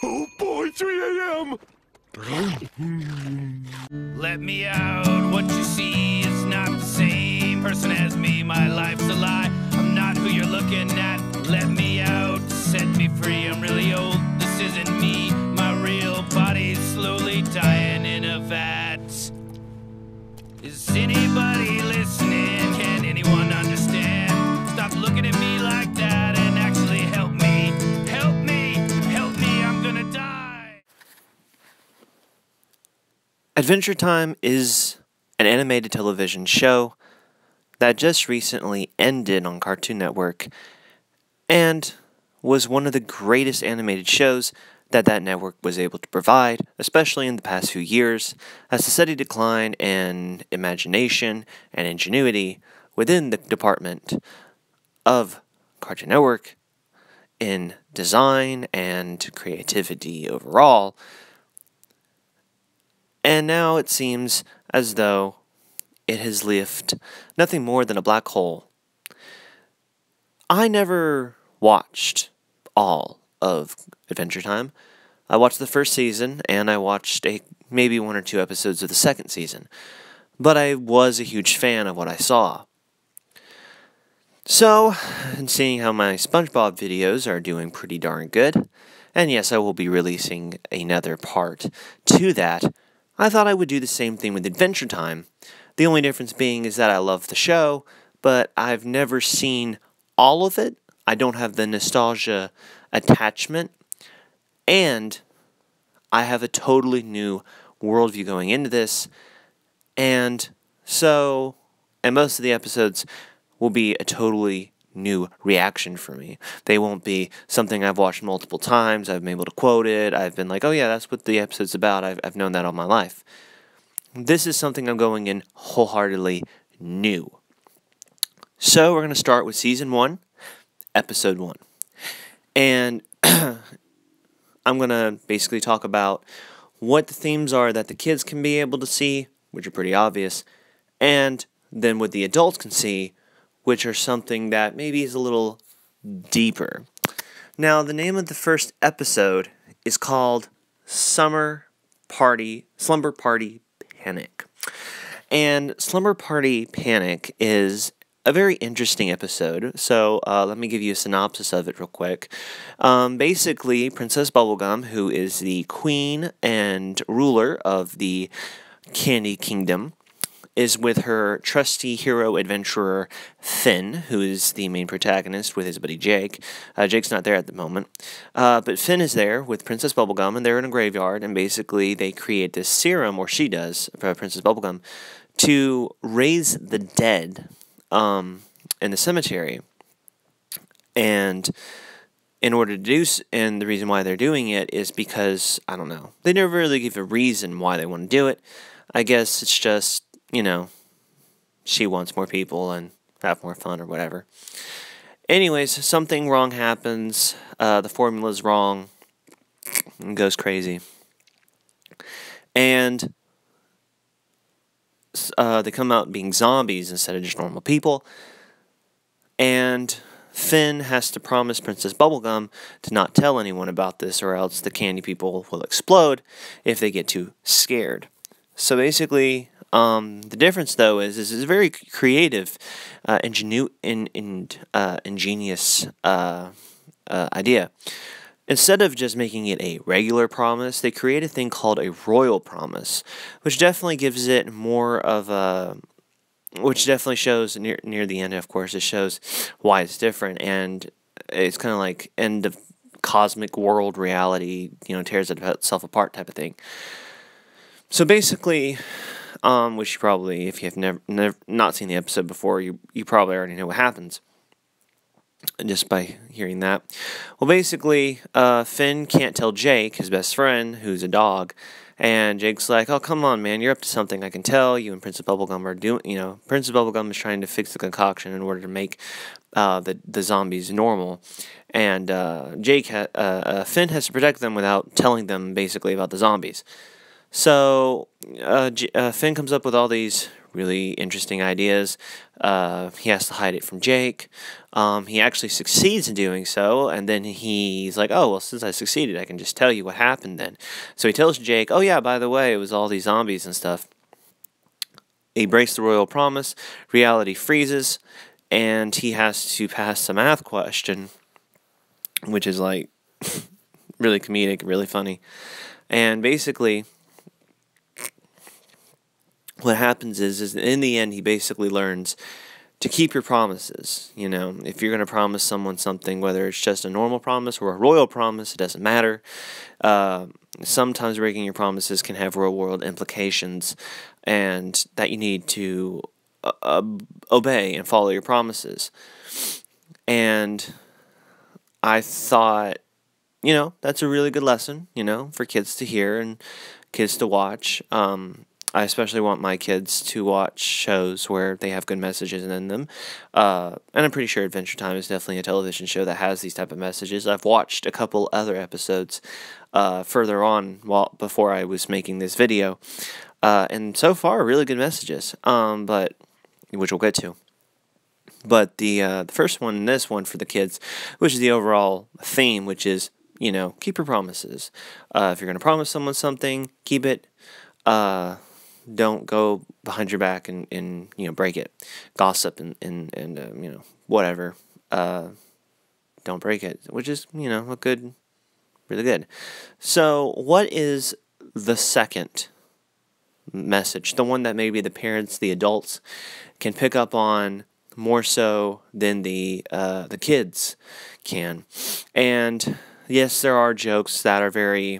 Oh boy, 3 a.m. Let me out, what you see is not the same person as me, my life's a lie, I'm not who you're looking at. Let me out, set me free, I'm really old, this isn't me, my real body's slowly dying in a vat. Is anybody listening? Can anyone understand? Stop looking at me like that and actually help me, help me, help me, I'm gonna die. Adventure Time is an animated television show that just recently ended on Cartoon Network and was one of the greatest animated shows that network was able to provide, especially in the past few years, as the steady decline in imagination and ingenuity within the department of Cartoon Network in design and creativity overall. And now it seems as though it has left nothing more than a black hole. I never watched all of Adventure Time. I watched the first season, and I watched maybe 1 or 2 episodes of the second season. But I was a huge fan of what I saw. So, and seeing how my SpongeBob videos are doing pretty darn good, and yes, I will be releasing another part to that, I thought I would do the same thing with Adventure Time. The only difference being is that I love the show, but I've never seen all of it. I don't have the nostalgia attachment, and I have a totally new worldview going into this, and most of the episodes will be a totally new reaction for me. They won't be something I've watched multiple times, I've been able to quote it, I've been like, oh yeah, that's what the episode's about, I've known that all my life. This is something I'm going in wholeheartedly new. So we're going to start with Season 1, Episode 1. And I'm going to basically talk about what the themes are that the kids can be able to see, which are pretty obvious, and then what the adults can see, which are something that maybe is a little deeper. Now, the name of the first episode is called Slumber Party Panic. And Slumber Party Panic is a very interesting episode, so let me give you a synopsis of it real quick. Basically, Princess Bubblegum, who is the queen and ruler of the Candy Kingdom, is with her trusty hero adventurer Finn, who is the main protagonist with his buddy Jake. Jake's not there at the moment, but Finn is there with Princess Bubblegum, and they're in a graveyard, and basically they create this serum, or she does, Princess Bubblegum, to raise the dead in the cemetery. And in order to do, and the reason why they're doing it is because, I don't know, they never really give a reason why they want to do it. I guess it's just, she wants more people and have more fun or whatever. Anyways, something wrong happens, the formula's wrong, and goes crazy. And they come out being zombies instead of just normal people. And Finn has to promise Princess Bubblegum to not tell anyone about this, or else the candy people will explode if they get too scared. So basically, the difference though is this is a very creative, ingenious idea. Instead of just making it a regular promise, they create a thing called a royal promise, which definitely gives it more of a, which definitely shows near the end, of course, it shows why it's different, and it's kind of like end of cosmic world reality, tears itself apart type of thing. So basically, which you probably, if you have never not seen the episode before, you probably already know what happens, just by hearing that. Well, basically, Finn can't tell Jake, his best friend, who's a dog, and Jake's like, oh, come on, man, you're up to something, I can tell. You and Princess Bubblegum are doing, Princess Bubblegum is trying to fix the concoction in order to make the zombies normal, and Finn has to protect them without telling them, basically, about the zombies. So, Finn comes up with all these really interesting ideas. He has to hide it from Jake. He actually succeeds in doing so, and then he's like, oh, well, since I succeeded, I can just tell you what happened then. So he tells Jake, oh yeah, by the way, it was all these zombies and stuff. He breaks the royal promise, reality freezes, and he has to pass a math question, which is like really comedic, really funny. And basically, what happens is in the end, he basically learns to keep your promises. You know, if you're going to promise someone something, whether it's just a normal promise or a royal promise, it doesn't matter. Sometimes breaking your promises can have real world implications, and that you need to obey and follow your promises. And I thought, you know, that's a really good lesson, you know, for kids to hear and kids to watch. I especially want my kids to watch shows where they have good messages in them. And I'm pretty sure Adventure Time is definitely a television show that has these type of messages. I've watched a couple other episodes further on before I was making this video. And so far, really good messages, but which we'll get to. But the first one, this one for the kids, which is the overall theme, which is, you know, keep your promises. If you're going to promise someone something, keep it. Don't go behind your back and you know, break it. Gossip and you know, whatever. Don't break it, which is, you know, really good. So what is the second message? The one that maybe the parents, the adults, can pick up on more so than the kids can. And yes, there are jokes that are very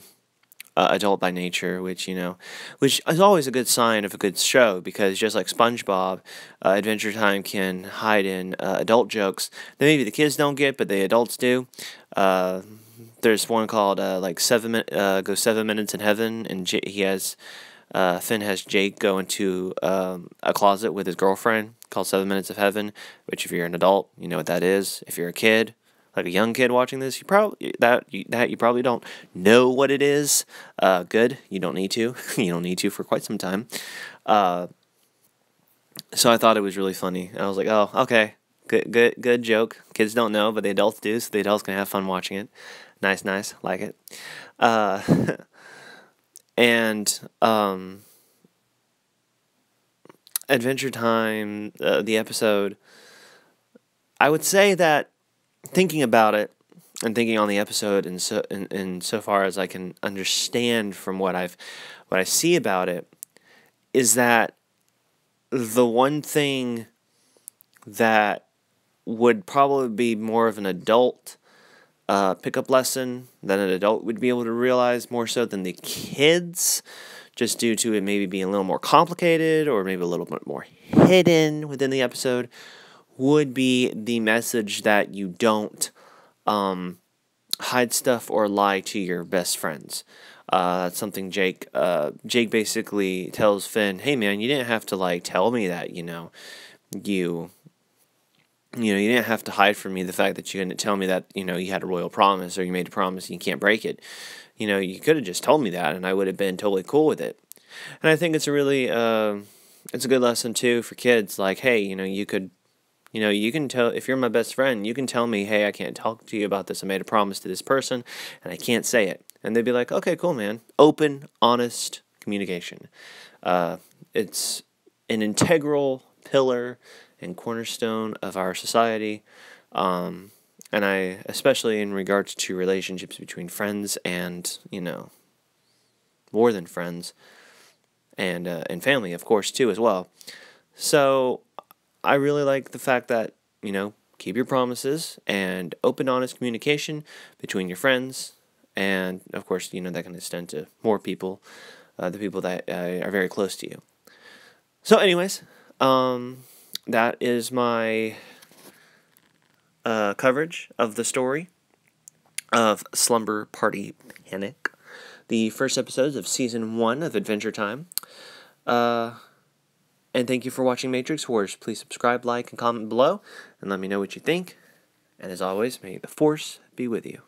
adult by nature, which is always a good sign of a good show, because just like SpongeBob, Adventure Time can hide in adult jokes that maybe the kids don't get, but the adults do. There's one called like 7 minutes in heaven, and Finn has Jake go into a closet with his girlfriend called 7 Minutes of Heaven, which if you're an adult, you know what that is. If you're a kid, like a young kid watching this, you probably don't know what it is. Good, you don't need to. You don't need to for quite some time. So I thought it was really funny. I was like, oh, okay, good joke. Kids don't know, but the adults do, so the adults can have fun watching it. Nice, like it. And Adventure Time, the episode, I would say that thinking about it and thinking on the episode, and so far as I can understand from what I see about it, is that the one thing that would probably be more of an adult pickup lesson that an adult would be able to realize more so than the kids, just due to it maybe being a little more complicated or maybe a little bit more hidden within the episode, would be the message that you don't hide stuff or lie to your best friends. That's something Jake basically tells Finn, hey man, you didn't have to like tell me that, you didn't have to hide from me the fact that you didn't tell me that, you had a royal promise or you made a promise and you can't break it. You could have just told me that and I would have been totally cool with it. And I think it's a really, it's a good lesson too for kids. Like, hey, you can tell, if you're my best friend, you can tell me, hey, I can't talk to you about this. I made a promise to this person and I can't say it. And they'd be like, okay, cool, man. Open, honest communication. It's an integral pillar and cornerstone of our society, and especially in regards to relationships between friends and more than friends, and family, of course, too, as well. So I really like the fact that keep your promises and open, honest communication between your friends, and of course that can extend to more people, the people that are very close to you. So, anyways, that is my coverage of the story of Slumber Party Panic, the first episodes of Season 1 of Adventure Time. And thank you for watching Matrix Wars. Please subscribe, like, and comment below, and let me know what you think. And as always, may the Force be with you.